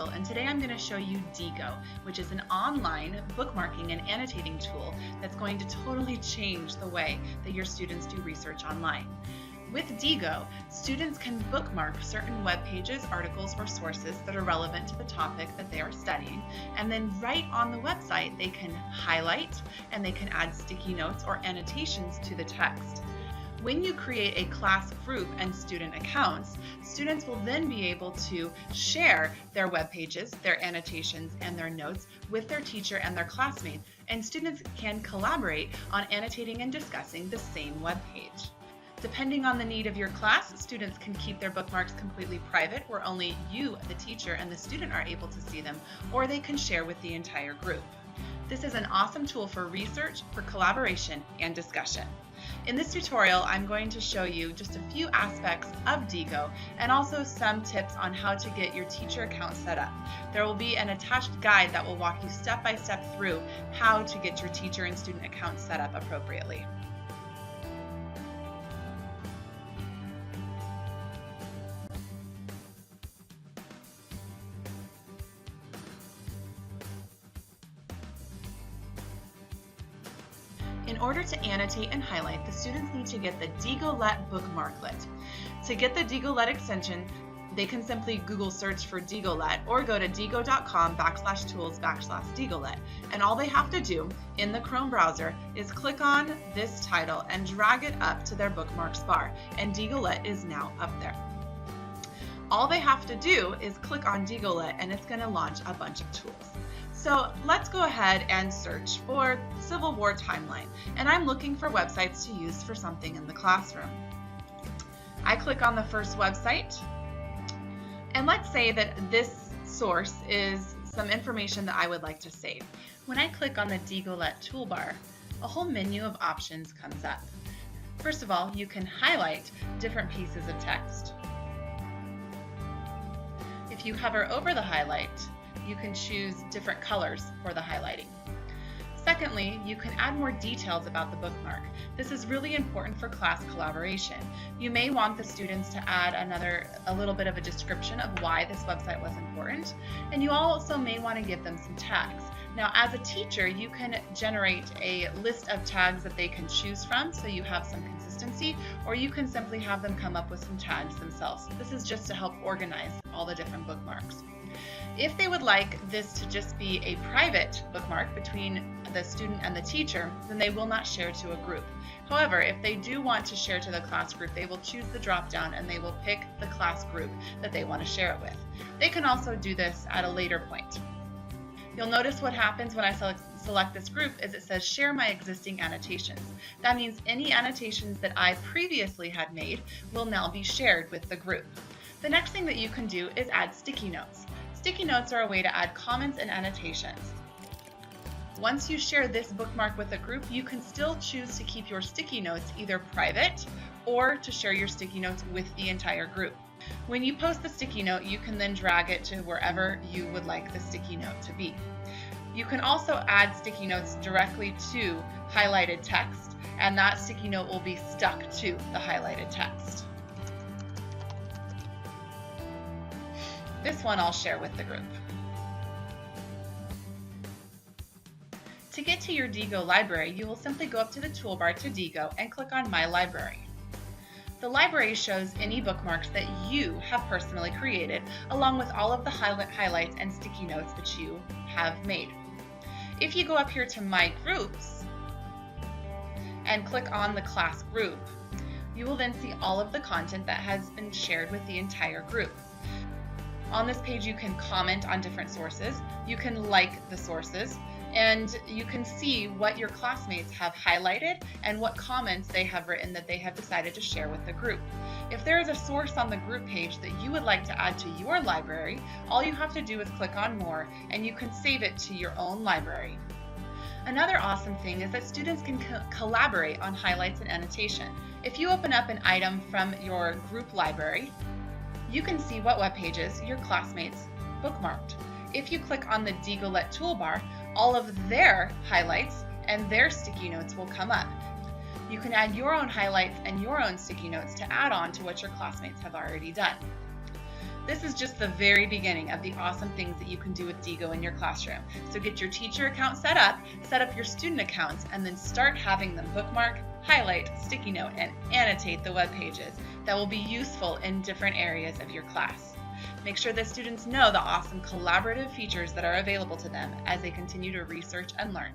Rachel, and today I'm going to show you Diigo, which is an online bookmarking and annotating tool that's going to totally change the way that your students do research online. With Diigo, students can bookmark certain web pages, articles, or sources that are relevant to the topic that they are studying, and then right on the website they can highlight and they can add sticky notes or annotations to the text. When you create a class group and student accounts, students will then be able to share their web pages, their annotations, and their notes with their teacher and their classmates, and students can collaborate on annotating and discussing the same web page. Depending on the need of your class, students can keep their bookmarks completely private, where only you, the teacher, and the student are able to see them, or they can share with the entire group. This is an awesome tool for research, for collaboration, and discussion. In this tutorial, I'm going to show you just a few aspects of Diigo and also some tips on how to get your teacher account set up. There will be an attached guide that will walk you step by step through how to get your teacher and student accounts set up appropriately. In order to annotate and highlight, the students need to get the Diigolet bookmarklet. To get the Diigolet extension, they can simply Google search for Diigolet or go to diigo.com/tools/Diigolet. And all they have to do in the Chrome browser is click on this title and drag it up to their bookmarks bar, and Diigolet is now up there. All they have to do is click on Diigolet and it's going to launch a bunch of tools. So let's go ahead and search for Civil War timeline, and I'm looking for websites to use for something in the classroom. I click on the first website, and let's say that this source is some information that I would like to save. When I click on the Diigolet toolbar, a whole menu of options comes up. First of all, you can highlight different pieces of text. If you hover over the highlight, you can choose different colors for the highlighting. Secondly, you can add more details about the bookmark. This is really important for class collaboration. You may want the students to add a little bit of a description of why this website was important, and you also may want to give them some tags. Now, as a teacher, you can generate a list of tags that they can choose from so you have some consistency, or you can simply have them come up with some tags themselves. This is just to help organize all the different bookmarks. If they would like this to just be a private bookmark between the student and the teacher, then they will not share to a group. However, if they do want to share to the class group, they will choose the drop down and they will pick the class group that they want to share it with. They can also do this at a later point. You'll notice what happens when I select this group is it says share my existing annotations. That means any annotations that I previously had made will now be shared with the group. The next thing that you can do is add sticky notes. Sticky notes are a way to add comments and annotations. Once you share this bookmark with a group, you can still choose to keep your sticky notes either private or to share your sticky notes with the entire group. When you post the sticky note, you can then drag it to wherever you would like the sticky note to be. You can also add sticky notes directly to highlighted text, and that sticky note will be stuck to the highlighted text. This one I'll share with the group. To get to your Diigo library, you will simply go up to the toolbar to Diigo and click on My Library. The library shows any bookmarks that you have personally created, along with all of the highlights and sticky notes that you have made. If you go up here to My Groups and click on the class group, you will then see all of the content that has been shared with the entire group. On this page, you can comment on different sources, you can like the sources, and you can see what your classmates have highlighted and what comments they have written that they have decided to share with the group. If there is a source on the group page that you would like to add to your library, all you have to do is click on More, and you can save it to your own library. Another awesome thing is that students can collaborate on highlights and annotation. If you open up an item from your group library, you can see what web pages your classmates bookmarked. If you click on the Diigolet toolbar, all of their highlights and their sticky notes will come up. You can add your own highlights and your own sticky notes to add on to what your classmates have already done. This is just the very beginning of the awesome things that you can do with Diigo in your classroom. So get your teacher account set up your student accounts, and then start having them bookmark, highlight, sticky note, and annotate the web pages that will be useful in different areas of your class. Make sure that students know the awesome collaborative features that are available to them as they continue to research and learn.